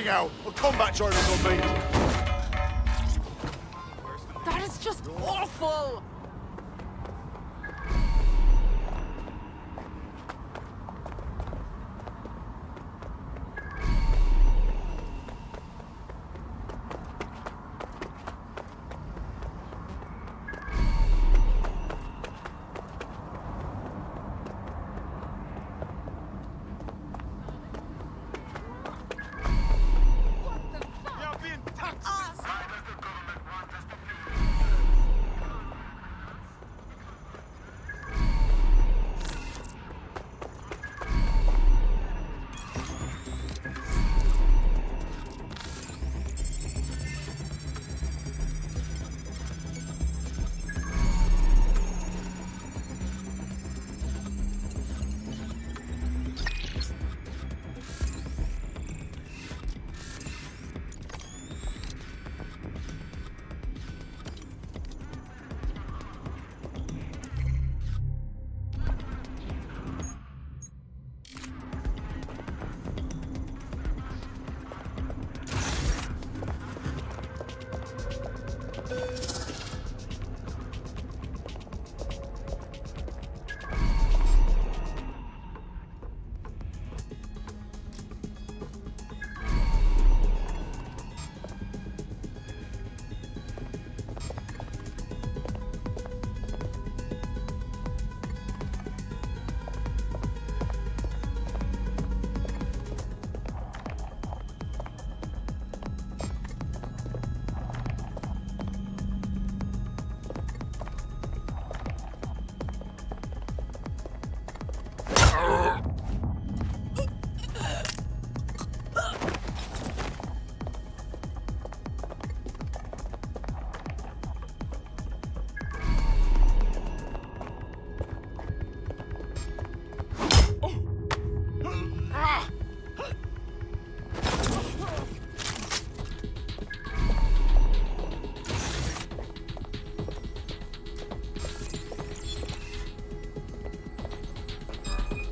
sorting out a combat journals on me. That is just awful!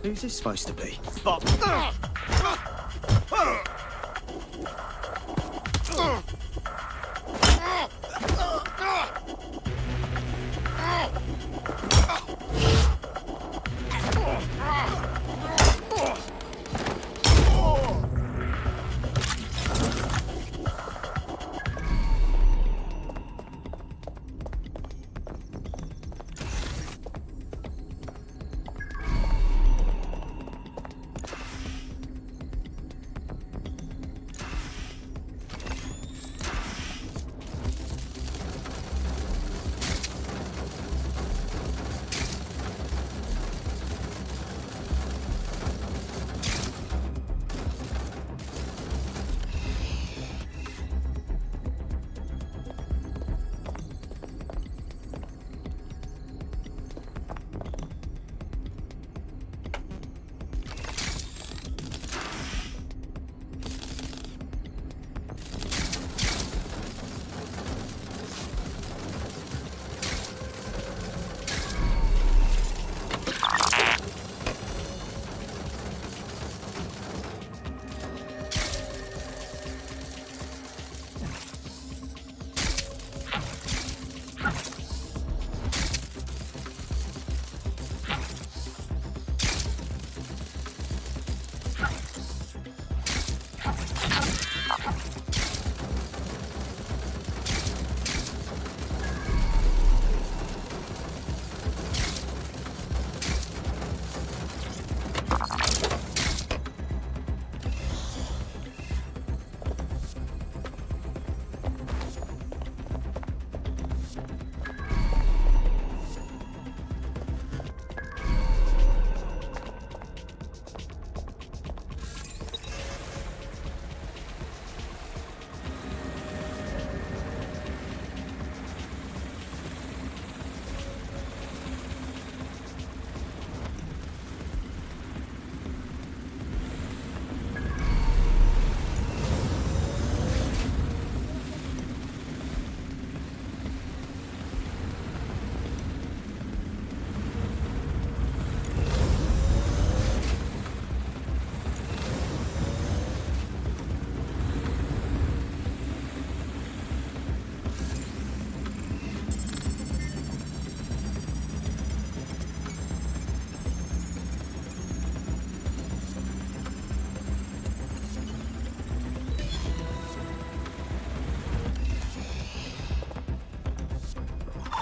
Who's this supposed to be? Stop.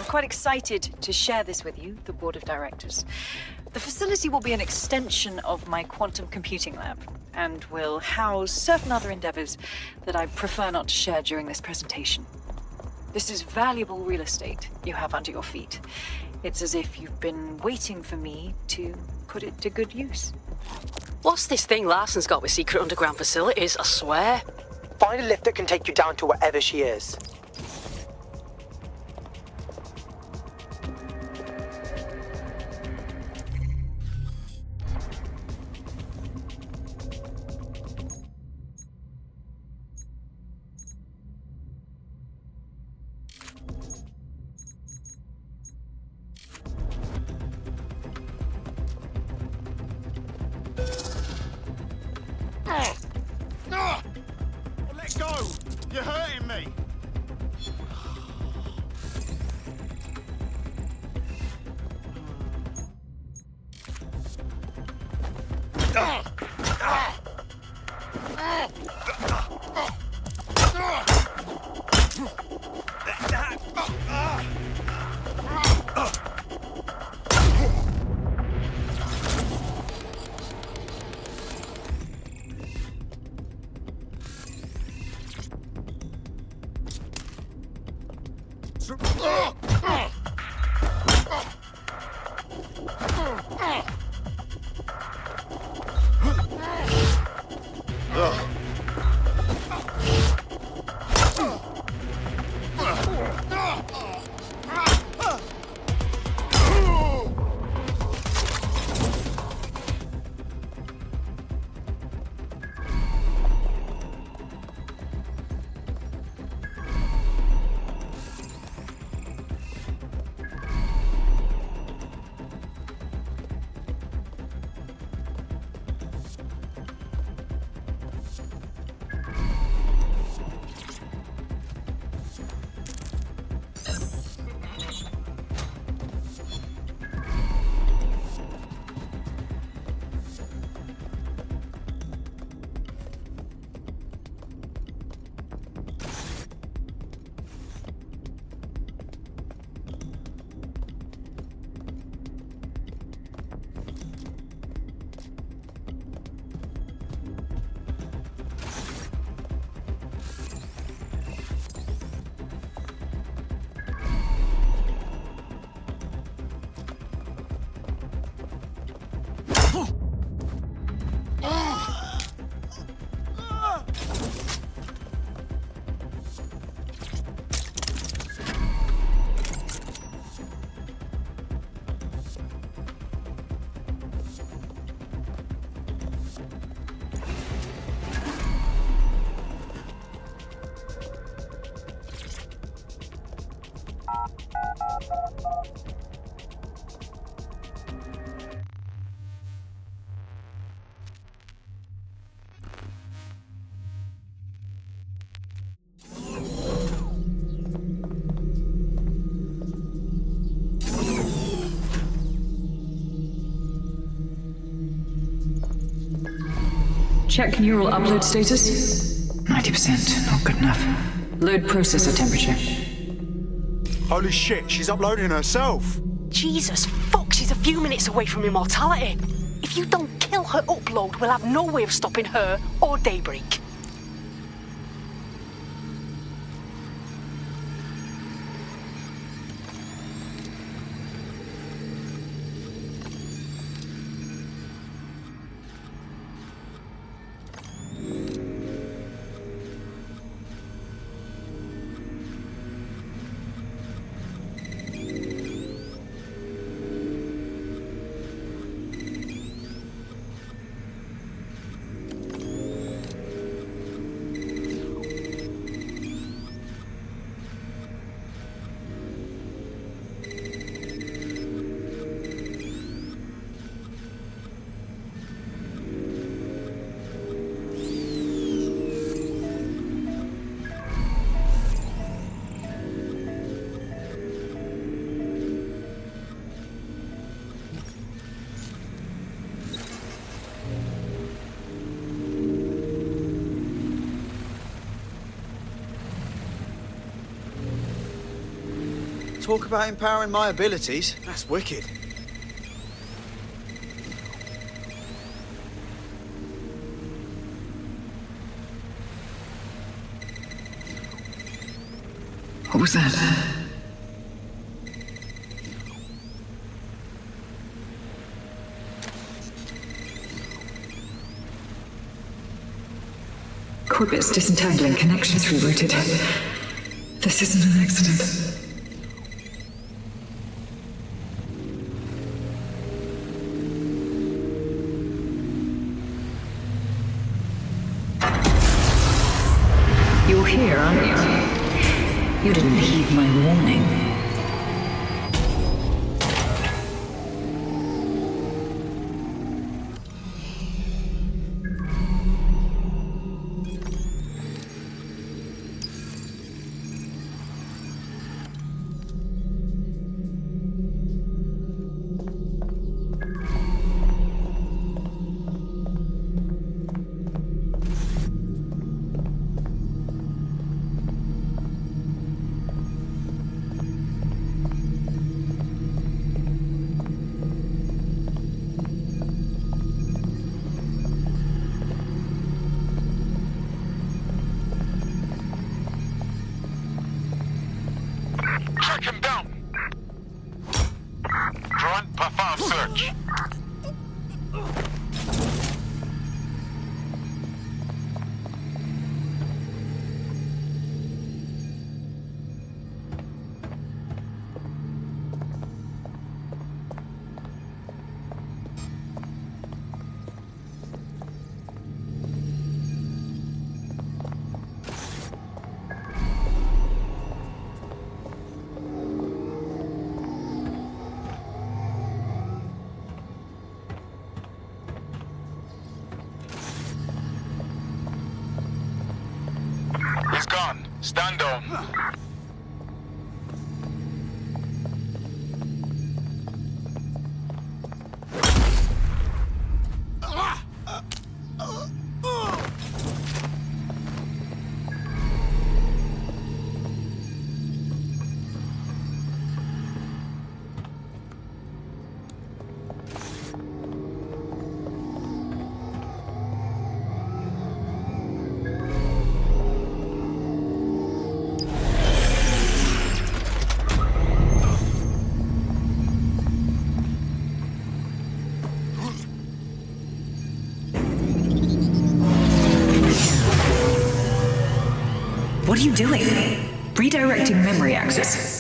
quite excited to share this with you, the board of directors. The facility will be an extension of my quantum computing lab, and will house certain other endeavors that I prefer not to share during this presentation. This is valuable real estate you have under your feet. It's as if you've been waiting for me to put it to good use. What's this thing Larson's got with secret underground facilities, I swear? Find a lift that can take you down to wherever she is. Let go! You're hurting me! Check neural upload status. 90%, not good enough. Load processor temperature. Holy shit, she's uploading herself! Jesus fuck, she's a few minutes away from immortality. If you don't kill her upload, we'll have no way of stopping her or Daybreak. Talk about empowering my abilities. That's wicked. What was that? Corbet's disentangling connections rerouted. This isn't an accident. You're here, aren't you? You didn't heed my warning. Track him down! Drone, perform search. He's gone. Stand down. What are you doing? Redirecting memory access.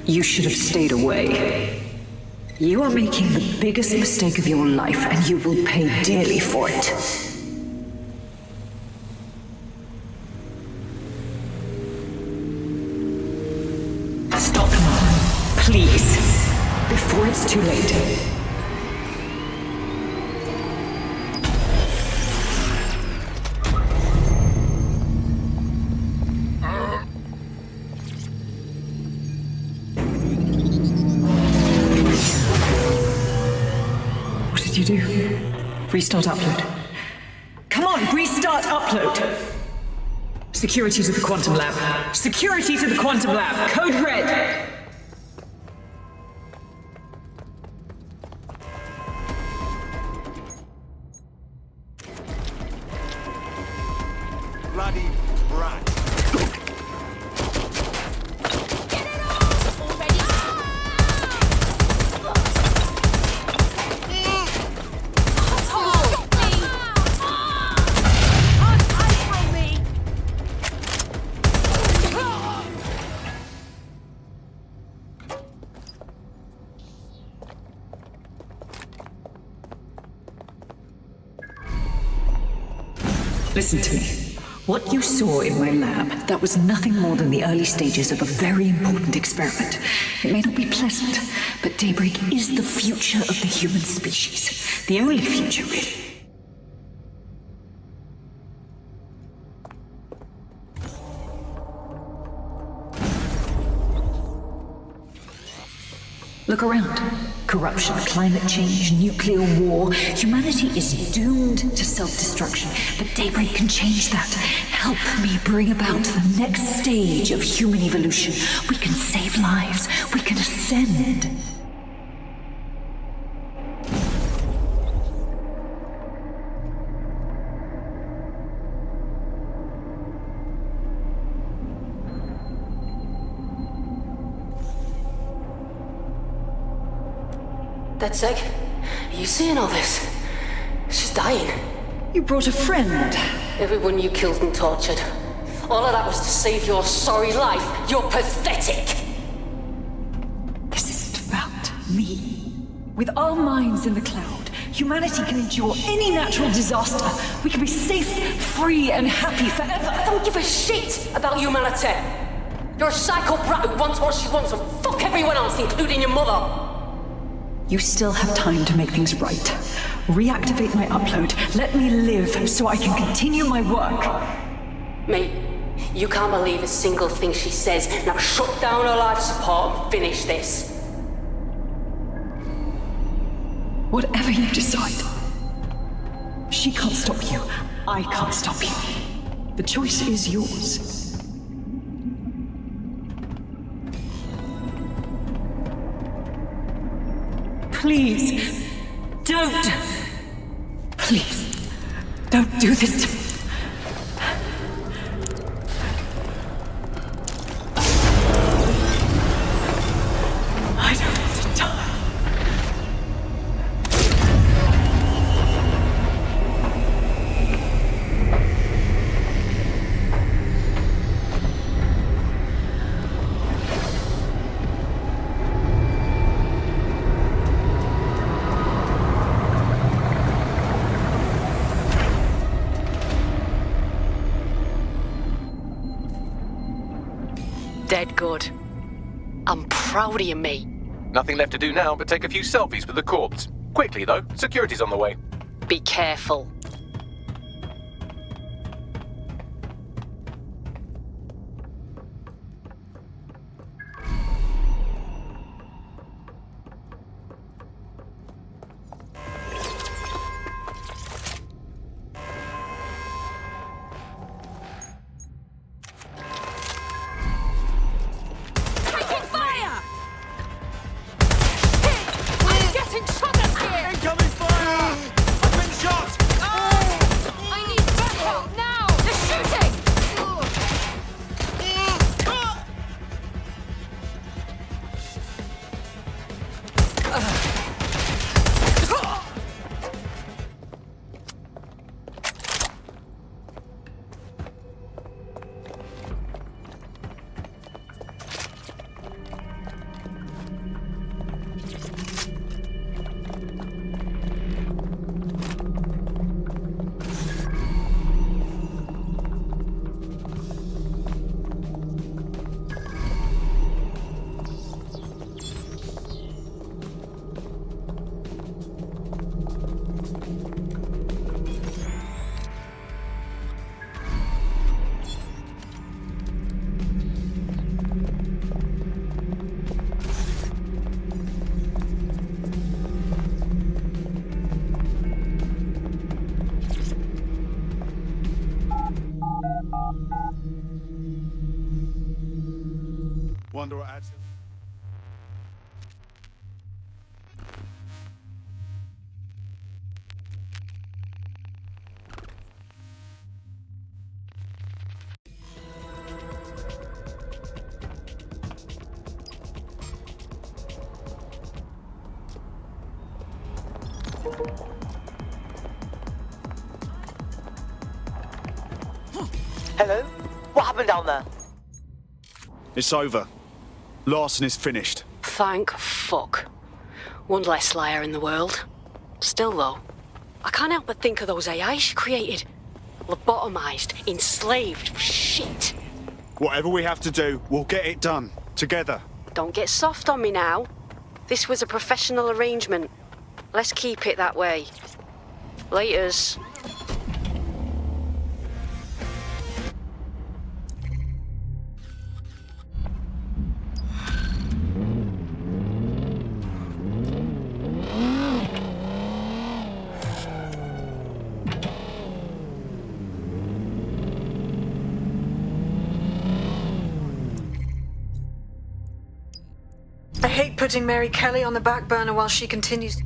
You should have stayed away. You are making the biggest mistake of your life, and you will pay dearly for it. Stop now, please, before it's too late. did you do? Restart upload. Come on, restart upload! Security to the quantum lab. Security to the quantum lab. Code red. Bloody brat. Listen to me. What you saw in my lab, that was nothing more than the early stages of a very important experiment. It may not be pleasant, but Daybreak is the future of the human species. The only future, really. Look around. Corruption, climate change, nuclear war. Humanity is doomed to self-destruction, but Daybreak can change that. Help me bring about the next stage of human evolution. We can save lives. We can ascend. Dead sec. Are you seeing all this? She's dying. You brought a friend. Everyone you killed and tortured. All of that was to save your sorry life. You're pathetic. This isn't about me. With our minds in the cloud, humanity can endure any natural disaster. We can be safe, free, and happy forever. I don't give a shit about humanity. You're a psycho brat who wants what she wants and fuck everyone else, including your mother. You still have time to make things right. Reactivate my upload. Let me live so I can continue my work. Mate, you can't believe a single thing she says. Now shut down her life support and finish this. Whatever you decide. She can't stop you. I can't stop you. The choice is yours. Please, don't. Please, don't do this to me. I don't want to die. Dead good. I'm proud of you, mate. Nothing left to do now but take a few selfies with the corpse. Quickly, though. Security's on the way. Be careful. Incoming fire! I've been shot! I need backup now! They're shooting! Wonder what adds. Hello? What happened down there? It's over. Larson is finished. Thank fuck. One less liar in the world. Still, though, I can't help but think of those AIs she created. Lobotomized, enslaved, shit. Whatever we have to do, we'll get it done. Together. Don't get soft on me now. This was a professional arrangement. Let's keep it that way. Laters. I hate putting Mary Kelly on the back burner while she continues.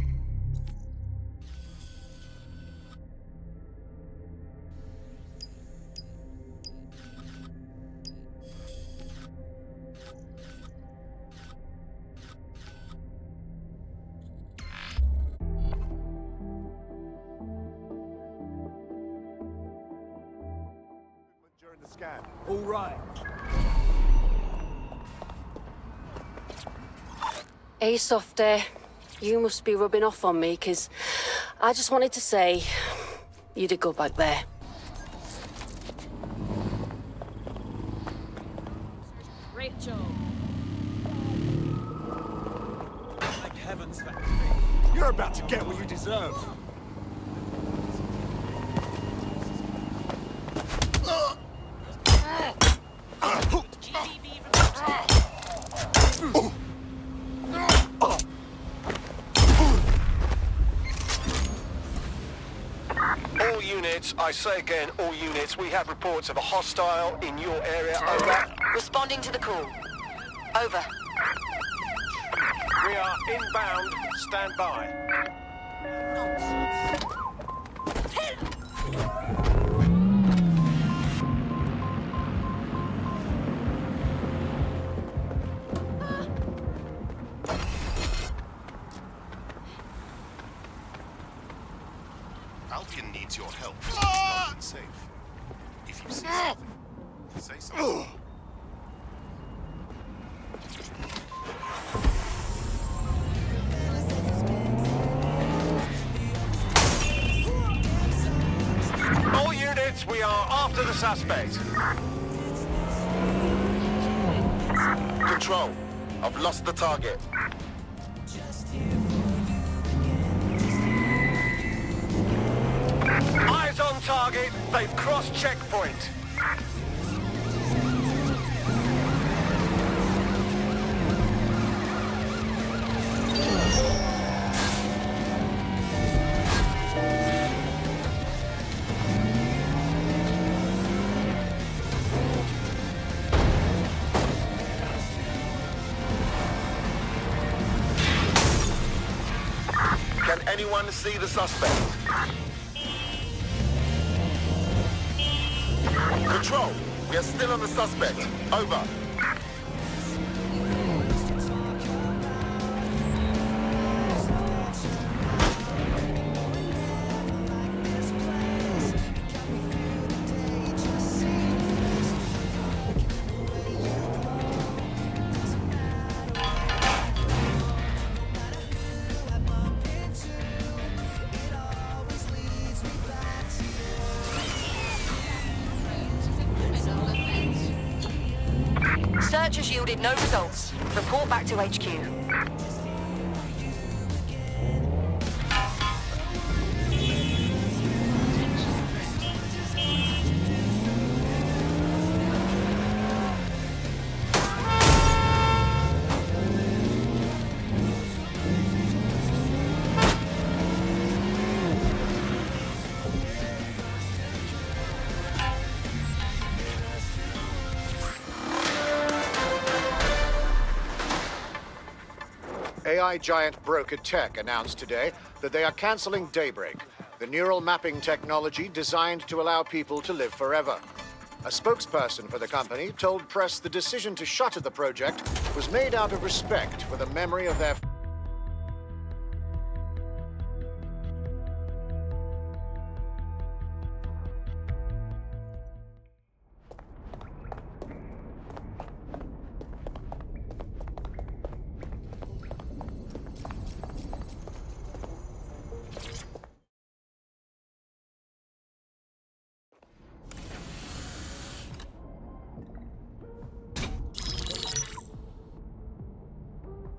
During the scan. All right. Hey, Softy. You must be rubbing off on me, 'cause I just wanted to say you did go back there. Rachel. Thank heavens that you're about to get what you deserve. All units, I say again, all units, we have reports of a hostile in your area, over. Responding to the call. Over. We are inbound, stand by. Albion needs your help. It's not safe. If you see something, say something. All units, we are after the suspect. Control, I've lost the target. Eyes on target, they've crossed checkpoint. Can anyone see the suspect? Control, we are still on the suspect. Over. Search has yielded no results. Report back to HQ. AI giant Broker Tech announced today that they are canceling Daybreak, the neural mapping technology designed to allow people to live forever. A spokesperson for the company told press the decision to shutter the project was made out of respect for the memory of their...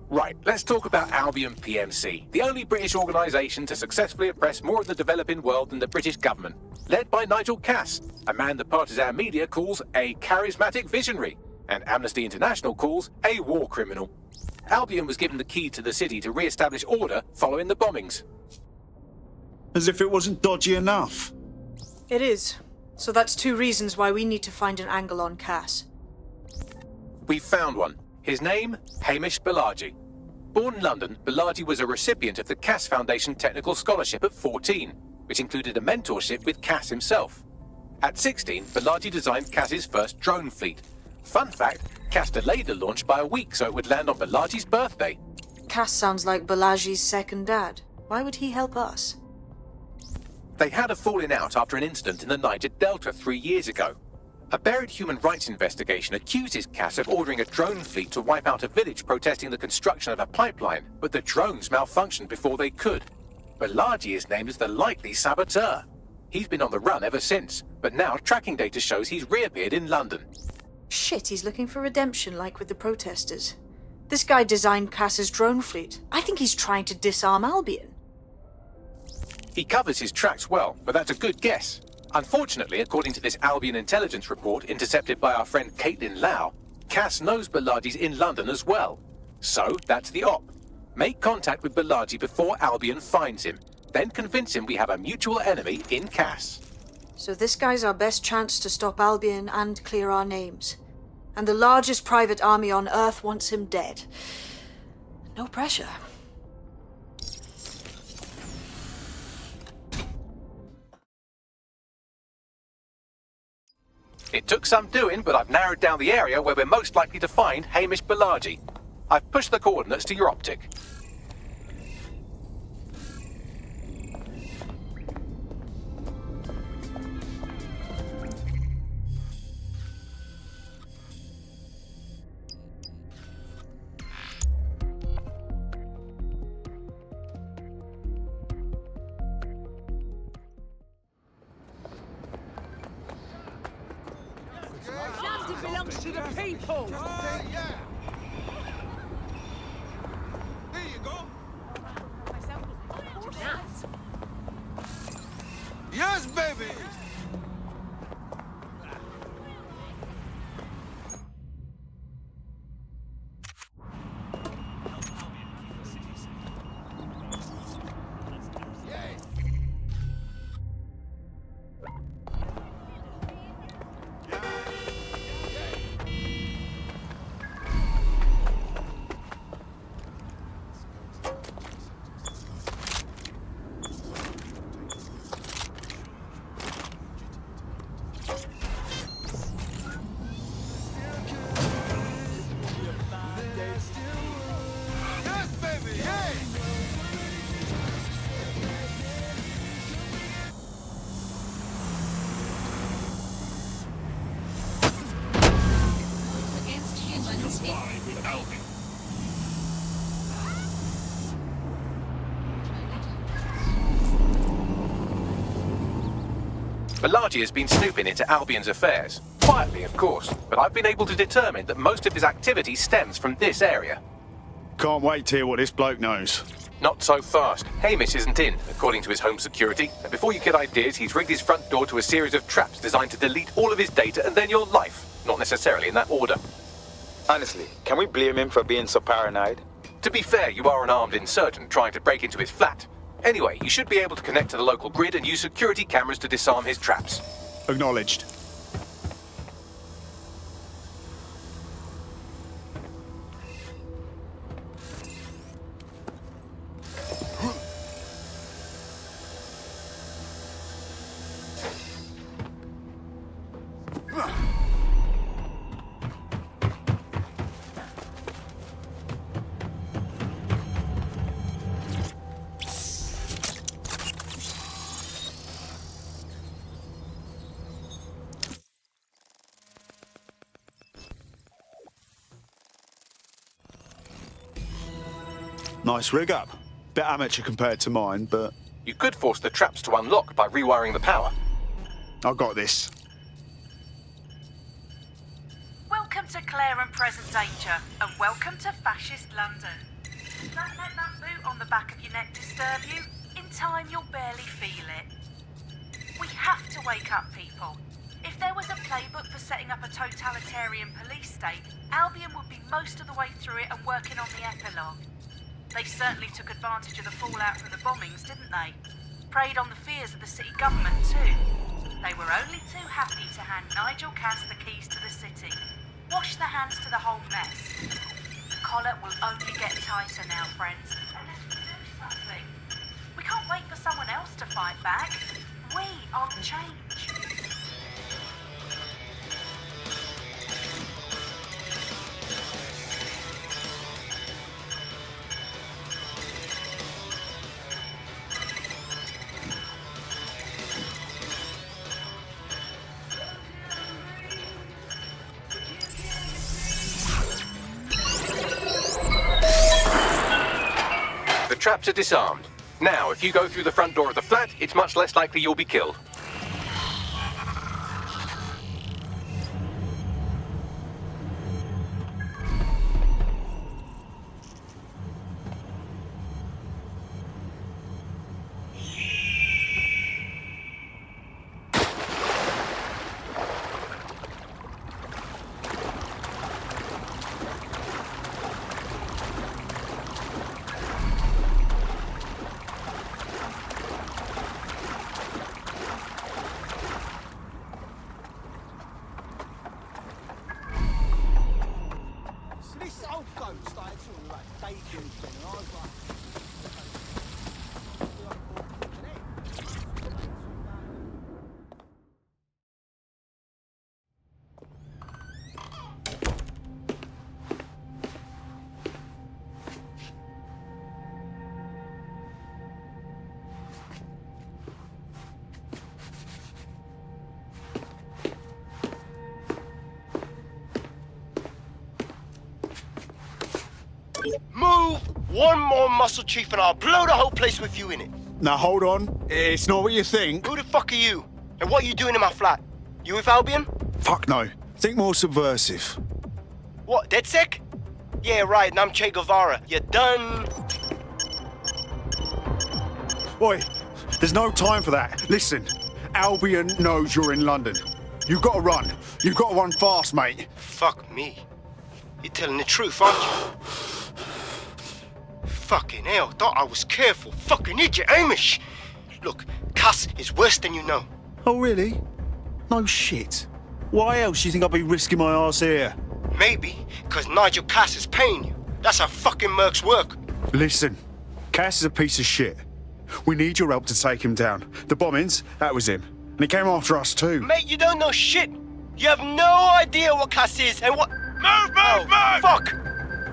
Right, let's talk about Albion PMC, the only British organisation to successfully oppress more of the developing world than the British government, led by Nigel Cass, a man the partisan media calls a charismatic visionary, and Amnesty International calls a war criminal. Albion was given the key to the city to re-establish order following the bombings. As if it wasn't dodgy enough. It is. So that's 2 reasons why we need to find an angle on Cass. We've found one. His name, Hamish Balaji. Born in London, Balaji was a recipient of the Cass Foundation Technical Scholarship at 14, which included a mentorship with Cass himself. At 16, Balaji designed Cass's first drone fleet. Fun fact, Cass delayed the launch by a week so it would land on Balaji's birthday. Cass sounds like Balaji's second dad. Why would he help us? They had a falling out after an incident in the Niger Delta 3 years ago. A buried human rights investigation accuses Cass of ordering a drone fleet to wipe out a village protesting the construction of a pipeline, but the drones malfunctioned before they could. Balaji is named as the likely saboteur. He's been on the run ever since, but now tracking data shows he's reappeared in London. Shit, he's looking for redemption like with the protesters. This guy designed Cass's drone fleet. I think he's trying to disarm Albion. He covers his tracks well, but that's a good guess. Unfortunately, according to this Albion intelligence report intercepted by our friend Caitlin Lau, Cass knows Balaji's in London as well. So, that's the op. Make contact with Balaji before Albion finds him. Then convince him we have a mutual enemy in Cass. So this guy's our best chance to stop Albion and clear our names. And the largest private army on Earth wants him dead. No pressure. It took some doing, but I've narrowed down the area where we're most likely to find Hamish Balaji. I've pushed the coordinates to your optic. It belongs to the people! There you go. Yes, baby! Balaji has been snooping into Albion's affairs. Quietly, of course, but I've been able to determine that most of his activity stems from this area. Can't wait to hear what this bloke knows. Not so fast. Hamish isn't in, according to his home security. And before you get ideas, he's rigged his front door to a series of traps designed to delete all of his data and then your life. Not necessarily in that order. Honestly, can we blame him for being so paranoid? To be fair, you are an armed insurgent trying to break into his flat. Anyway, you should be able to connect to the local grid and use security cameras to disarm his traps. Acknowledged. Nice rig up. Bit amateur compared to mine, but... You could force the traps to unlock by rewiring the power. I got this. Welcome to Claire and Present Danger, and welcome to Fascist London. Don't let that boot on the back of your neck disturb you. In time, you'll barely feel it. We have to wake up people. If there was a playbook for setting up a totalitarian police state, Albion would be most of the way through it and working on the epilogue. They certainly took advantage of the fallout from the bombings, didn't they? Preyed on the fears of the city government too. They were only too happy to hand Nigel Cass the keys to the city. Wash their hands to the whole mess. The collar will only get tighter now, friends, unless we do something. We can't wait for someone else to fight back. We are the change. The traps are disarmed. Now, if you go through the front door of the flat, it's much less likely you'll be killed. Move one more muscle, Chief, and I'll blow the whole place with you in it. Now hold on, it's not what you think. Who the fuck are you? And what are you doing in my flat? You with Albion? Fuck no. Think more subversive. What, DedSec? Yeah, right, and I'm Che Guevara. You done? Oi, there's no time for that. Listen, Albion knows you're in London. You've got to run. You've got to run fast, mate. Fuck me. You're telling the truth, aren't you? Fucking hell, thought I was careful. Fucking idiot, Amish. Look, Cass is worse than you know. Oh, really? No shit. Why else do you think I'd be risking my arse here? Maybe, because Nigel Cass is paying you. That's how fucking mercs work. Listen, Cass is a piece of shit. We need your help to take him down. The bombings, that was him. And he came after us too. Mate, you don't know shit. You have no idea what Cass is and what... Move! Fuck!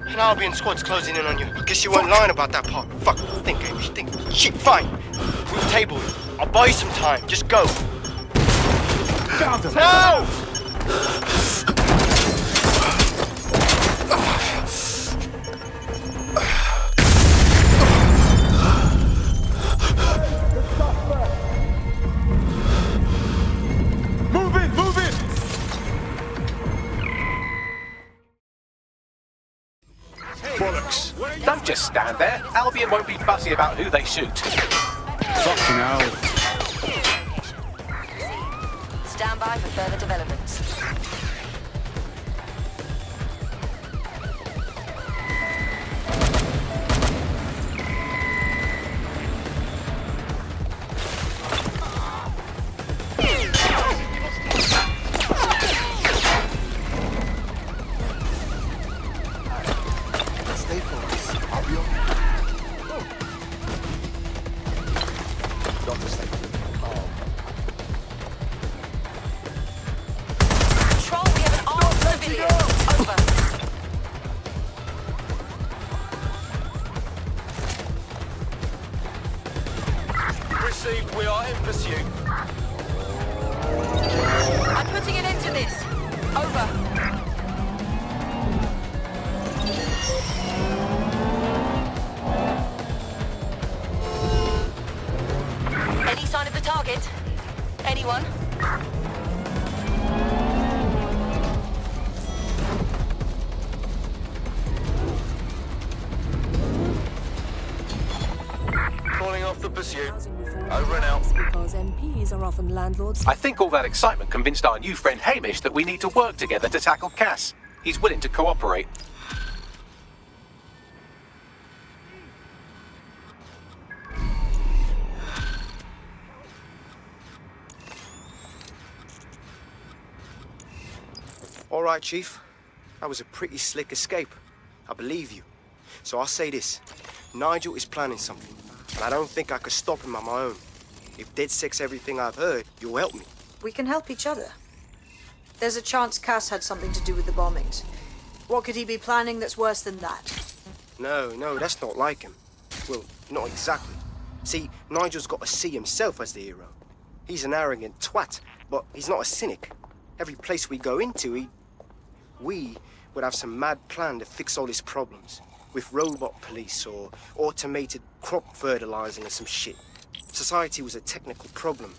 An Albion squad's closing in on you. I guess you weren't lying about that part. Fuck, think, Amish, think. Shit, fine. We'll table it. I'll buy you some time. Just go. Found them. No! Move it! Bollocks. Don't just stand there. Albion won't be fussy about who they shoot. Fucking hell. Stand by for further developments. Stay focused. I'll be okay. Doctor, stay calm. Control, we have an armed civilian. Over. Received, we are in pursuit. I'm putting an end to this. Over. anyone? Calling off the pursuit. Over and out. Because MPs are often landlords. I think all that excitement convinced our new friend Hamish that we need to work together to tackle Cass. He's willing to cooperate. All right, Chief. That was a pretty slick escape. I believe you. So I'll say this. Nigel is planning something, and I don't think I could stop him on my own. If DedSec's everything I've heard, you'll help me. We can help each other. There's a chance Cass had something to do with the bombings. What could he be planning that's worse than that? No, that's not like him. Well, not exactly. See, Nigel's got to see himself as the hero. He's an arrogant twat, but he's not a cynic. Every place we go into, we would have some mad plan to fix all his problems. With robot police or automated crop fertilizing or some shit. Society was a technical problem.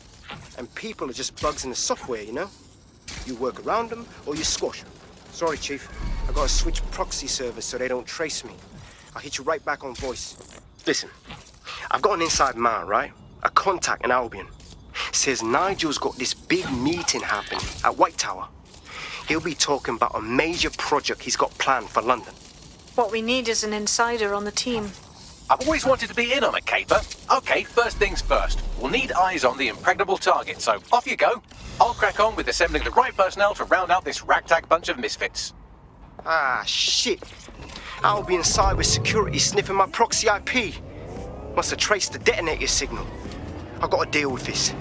And people are just bugs in the software, you know? You work around them or you squash them. Sorry, Chief. I gotta switch proxy servers so they don't trace me. I'll hit you right back on voice. Listen, I've got an inside man, right? A contact in Albion. Says Nigel's got this big meeting happening at White Tower. He'll be talking about a major project he's got planned for London. What we need is an insider on the team. I've always wanted to be in on a caper. Okay, first things first. We'll need eyes on the impregnable target, so off you go. I'll crack on with assembling the right personnel to round out this ragtag bunch of misfits. Ah, shit. Albion cybersecurity sniffing my proxy IP. Must have traced the detonator signal. I've got to deal with this.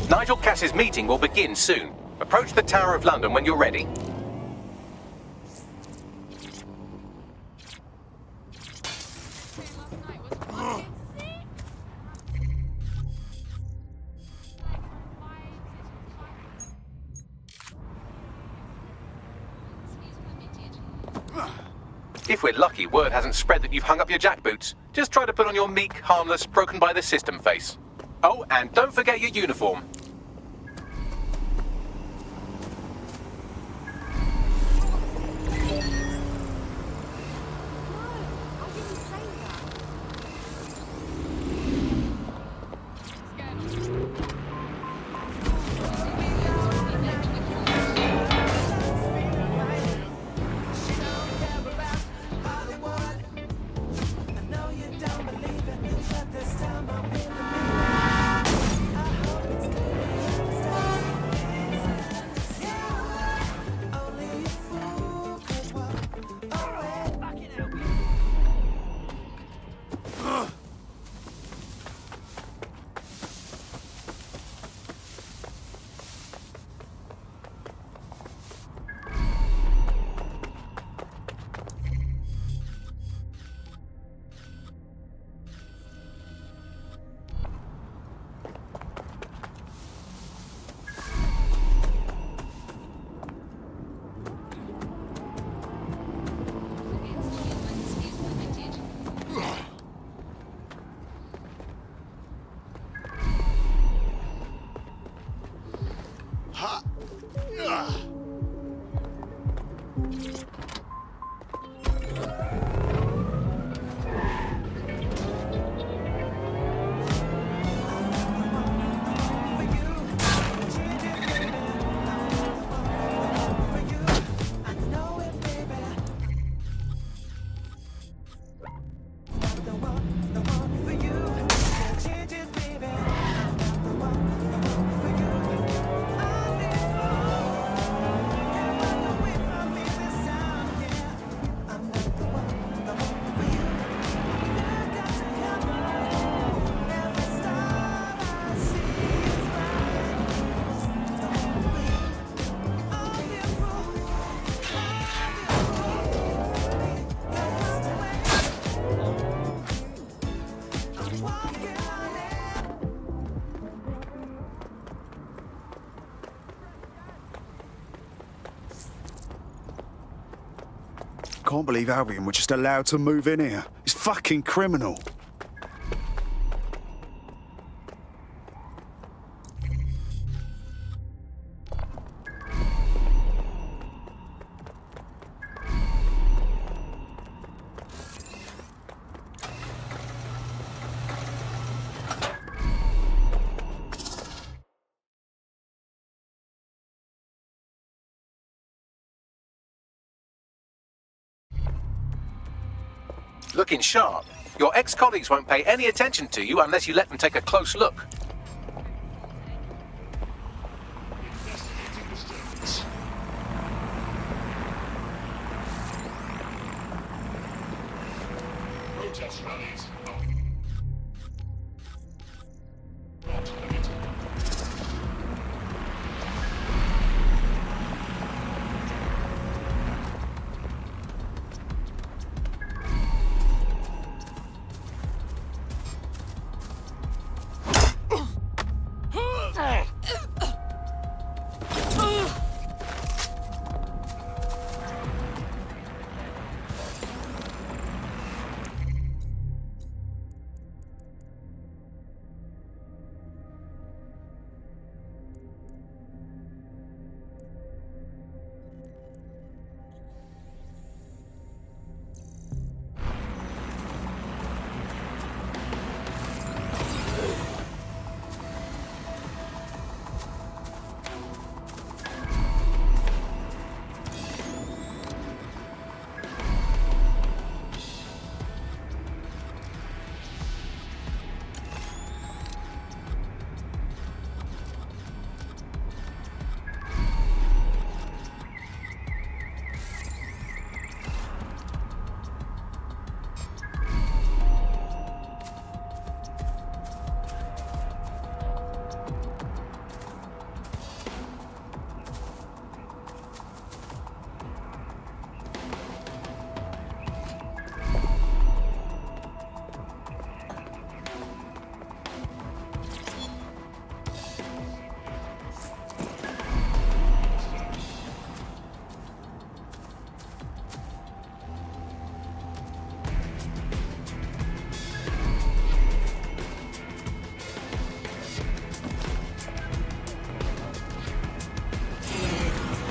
Nigel Cass's meeting will begin soon. Approach the Tower of London when you're ready. If we're lucky, word hasn't spread that you've hung up your jackboots. Just try to put on your meek, harmless, broken-by-the-system face. Oh, and don't forget your uniform. Can't believe Albion were just allowed to move in here. It's fucking criminal. Looking sharp. Your ex-colleagues won't pay any attention to you unless you let them take a close look. Protest rallies.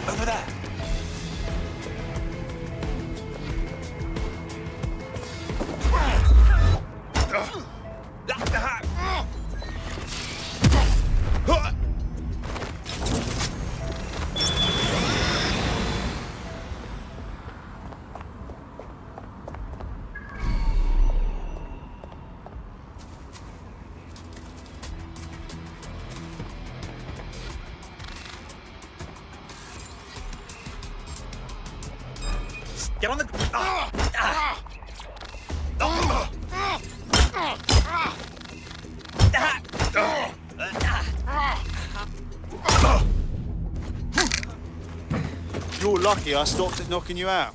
Over there. Get on the... You're lucky I stopped it knocking you out.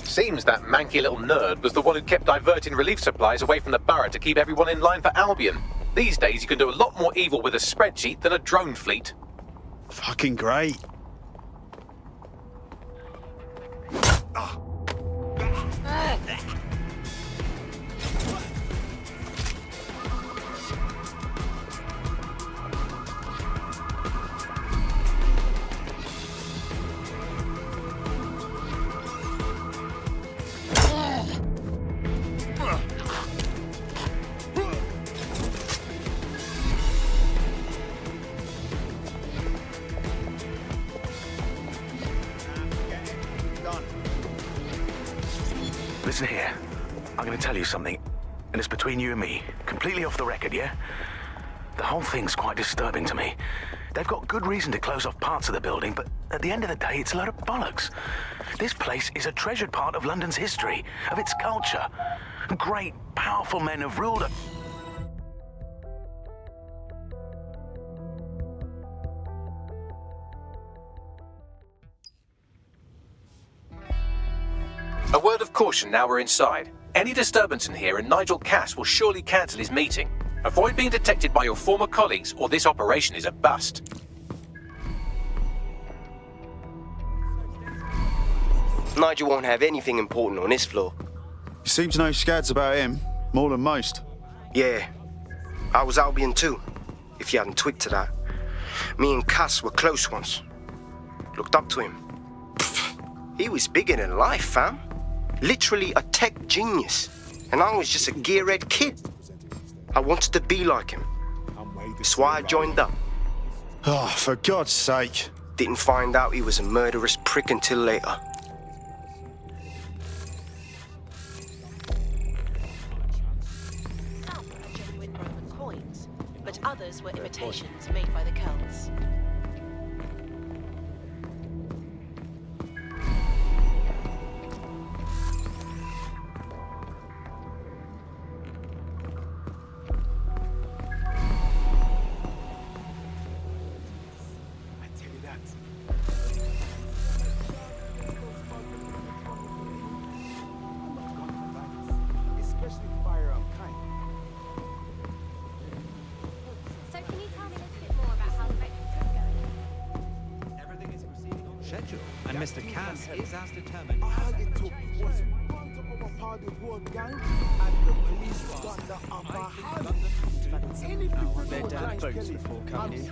Seems that manky little nerd was the one who kept diverting relief supplies away from the Borough to keep everyone in line for Albion. These days you can do a lot more evil with a spreadsheet than a drone fleet. Fucking great. Listen here. I'm going to tell you something, and it's between you and me. Completely off the record, yeah? The whole thing's quite disturbing to me. They've got good reason to close off parts of the building, but at the end of the day, it's a load of bollocks. This place is a treasured part of London's history, of its culture. Great, powerful men have ruled it. A word of caution now we're inside. Any disturbance in here and Nigel Cass will surely cancel his meeting. Avoid being detected by your former colleagues or this operation is a bust. Nigel won't have anything important on this floor. You seem to know scads about him, more than most. Yeah, I was Albion too, if you hadn't twigged to that. Me and Cass were close once. Looked up to him. He was bigger than life, fam. Literally a tech genius. And I was just a gearhead kid. I wanted to be like him. That's why I joined up. Oh, for God's sake. Didn't find out he was a murderous prick until later. Some are genuine Roman coins, but others were imitations made by the Celts. And Mr. Cass is as determined. They're down boats before coming in. Knows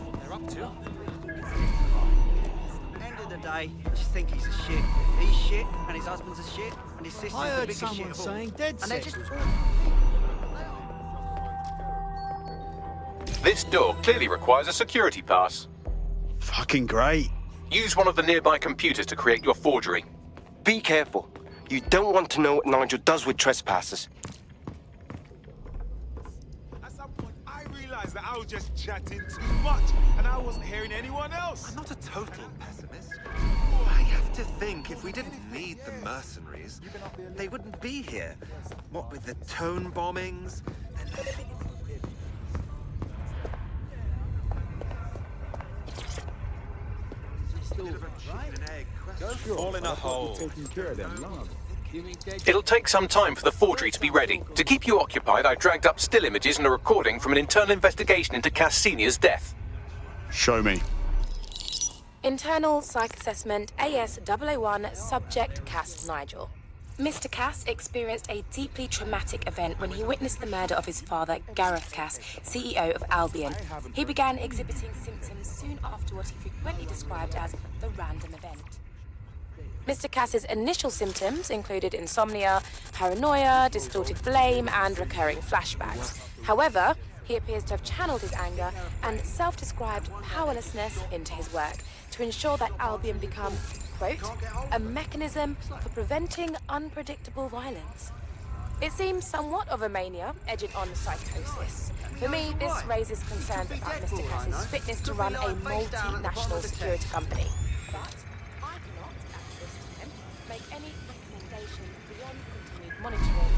what they're up to. End of the day, I just think he's a shit. He's shit, and his husband's a shit, and his sister's the biggest shit of all. Saying dead and they're just... This door clearly requires a security pass. Fucking great. Use one of the nearby computers to create your forgery. Be careful. You don't want to know what Nigel does with trespassers. At some point, I realized that I was just chatting too much, and I wasn't hearing anyone else. I'm not a total pessimist. I have to think if we didn't need the mercenaries, they wouldn't be here. What with the tone bombings and... Fall in a hole. It'll take some time for the forgery to be ready. To keep you occupied, I dragged up still images and a recording from an internal investigation into Cass Senior's death. Show me. Internal Psych Assessment AS001 Subject Cass Nigel. Mr. Cass experienced a deeply traumatic event when he witnessed the murder of his father, Gareth Cass, CEO of Albion. He began exhibiting symptoms soon after what he frequently described as the random event. Mr. Cass's initial symptoms included insomnia, paranoia, distorted blame, and recurring flashbacks. However, he appears to have channeled his anger and self-described powerlessness into his work to ensure that Albion become, quote, a mechanism for preventing unpredictable violence. It seems somewhat of a mania, edging on psychosis. For me, this raises concerns about Mr. Cass's fitness to run a multinational security company. But I cannot, at this time, make any recommendation beyond continued monitoring,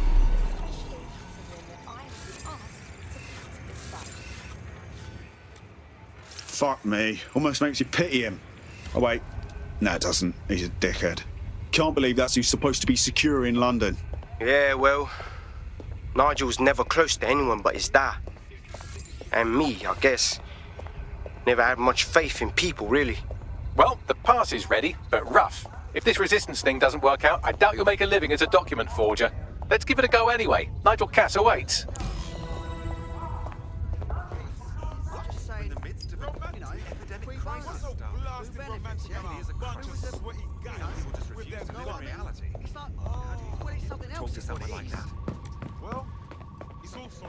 especially considering that I have been asked to cut this fight. Fuck me. Almost makes you pity him. Oh, wait. No, it doesn't. He's a dickhead. Can't believe that's who's supposed to be secure in London. Yeah, well, Nigel's never close to anyone but his dad. And me, I guess. Never had much faith in people, really. Well, the pass is ready, but rough. If this resistance thing doesn't work out, I doubt you'll make a living as a document forger. Let's give it a go anyway. Nigel Cass awaits. Talk to someone like that. Well, it's also...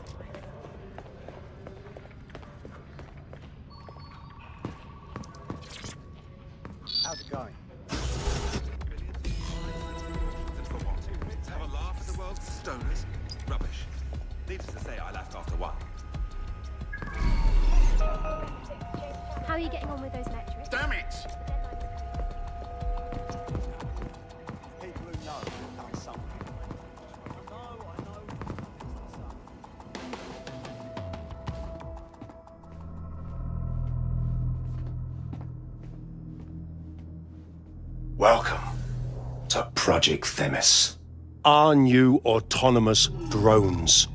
How's stoners? Rubbish. Needless to say, I left after one. How are you getting on with those metrics? Damn it! People who know have done something. I know. Welcome to Project Themis. Our new autonomous drones.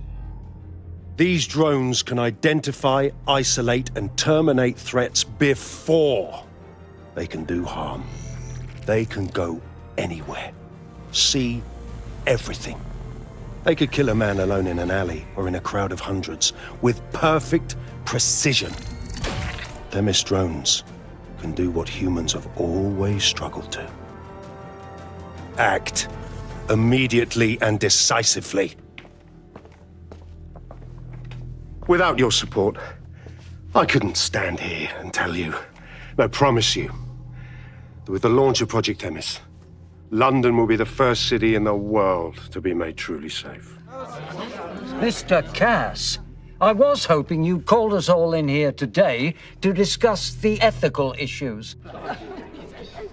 These drones can identify, isolate, and terminate threats before they can do harm. They can go anywhere, see everything. They could kill a man alone in an alley or in a crowd of hundreds with perfect precision. Themis drones can do what humans have always struggled to. Act immediately and decisively. Without your support, I couldn't stand here and tell you, I promise you, that with the launch of Project Themis, London will be the first city in the world to be made truly safe. Mr. Cass, I was hoping you'd called us all in here today to discuss the ethical issues.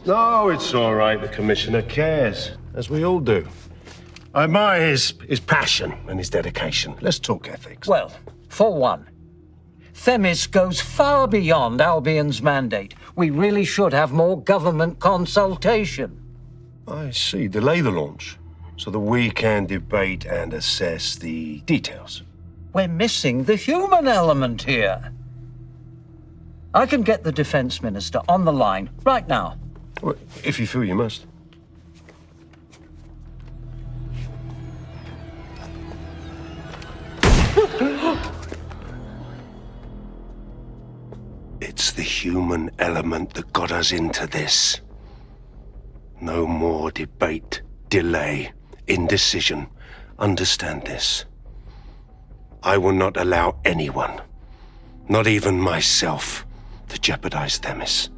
No, it's all right. The Commissioner cares, as we all do. I admire his passion and his dedication. Let's talk ethics. Well, for one, Themis goes far beyond Albion's mandate. We really should have more government consultation. I see. Delay the launch, so that we can debate and assess the details. We're missing the human element here. I can get the Defense Minister on the line right now. Well, if you feel you must. It's the human element that got us into this. No more debate, delay, indecision. Understand this. I will not allow anyone, not even myself, to jeopardize Themis.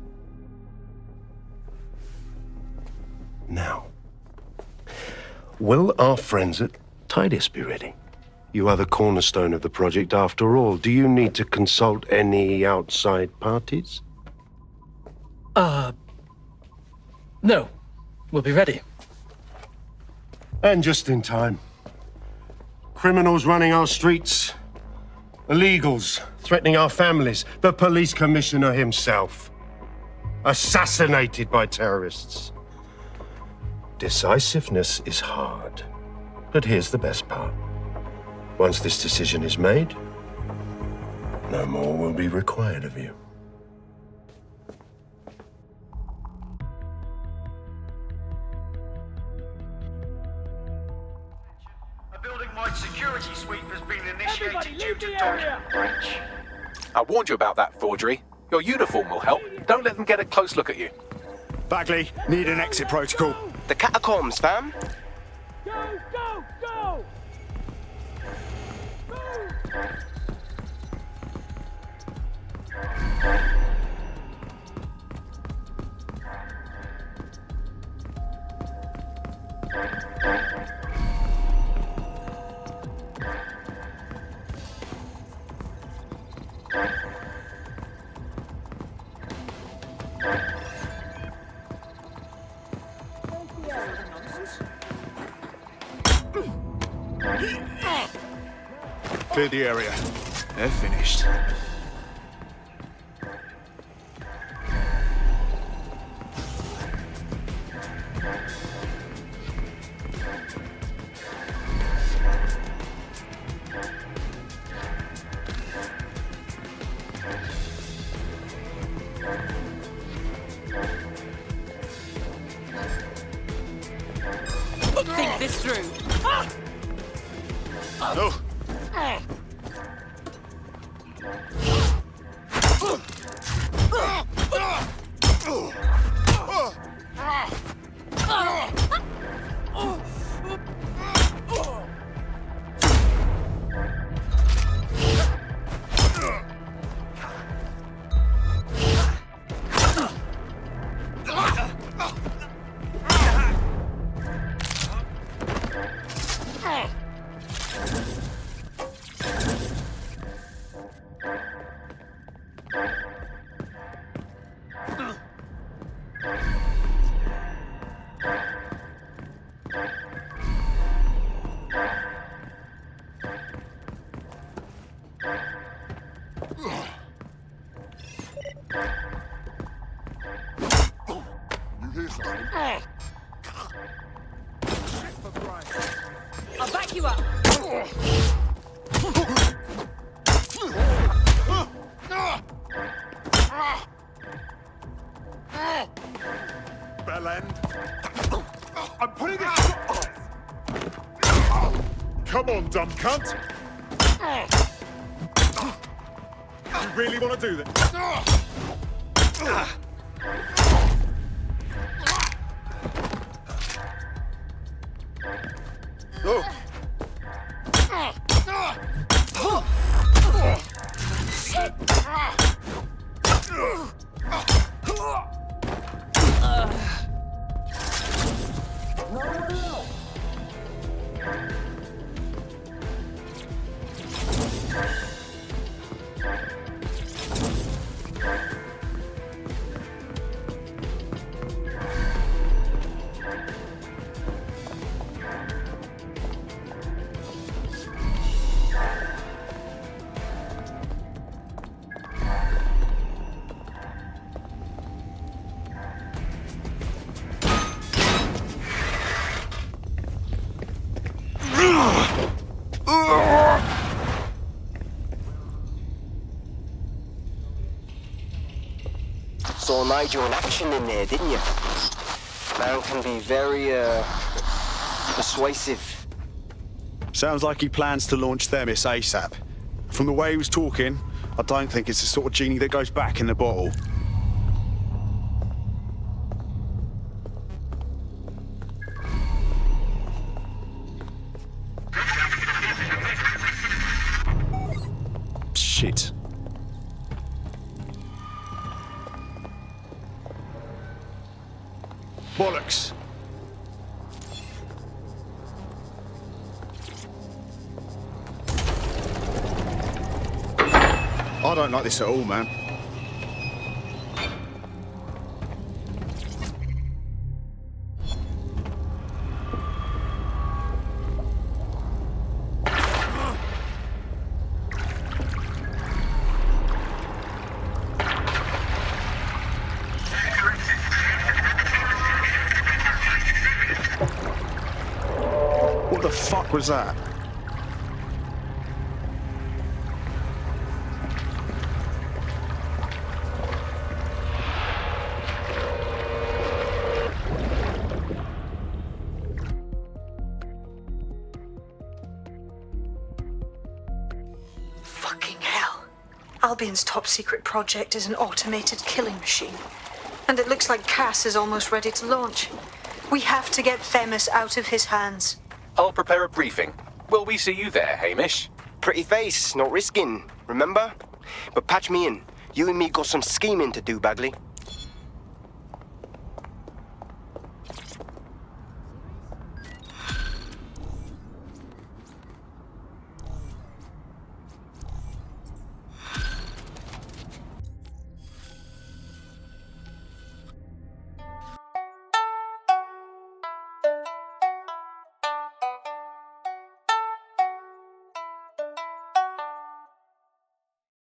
Now, will our friends at Tidus be ready? You are the cornerstone of the project after all. Do you need to consult any outside parties? No. We'll be ready. And just in time. Criminals running our streets. Illegals threatening our families. The police commissioner himself. Assassinated by terrorists. Decisiveness is hard. But here's the best part. Once this decision is made, no more will be required of you. A building-wide security sweep has been initiated due to document breach. I warned you about that forgery. Your uniform will help. Don't let them get a close look at you. Bagley, need an exit protocol. The catacombs, fam. Go, go, go! Clear the area. They're finished. Think this through. No. hear something? I'll back you up. Bell end. I'm putting this. Come on, dumb cunt. You really want to do this? Saw Nigel in action in there, didn't you? Man can be very, persuasive. Sounds like he plans to launch Themis ASAP. From the way he was talking, I don't think it's the sort of genie that goes back in the bottle. Shit. Bollocks! I don't like this at all, man. What the fuck was that? Fucking hell. Albion's top secret project is an automated killing machine. And it looks like Cass is almost ready to launch. We have to get Themis out of his hands. I'll prepare a briefing. Will we see you there, Hamish? Pretty face, not risking, remember? But patch me in. You and me got some scheming to do, Bagley.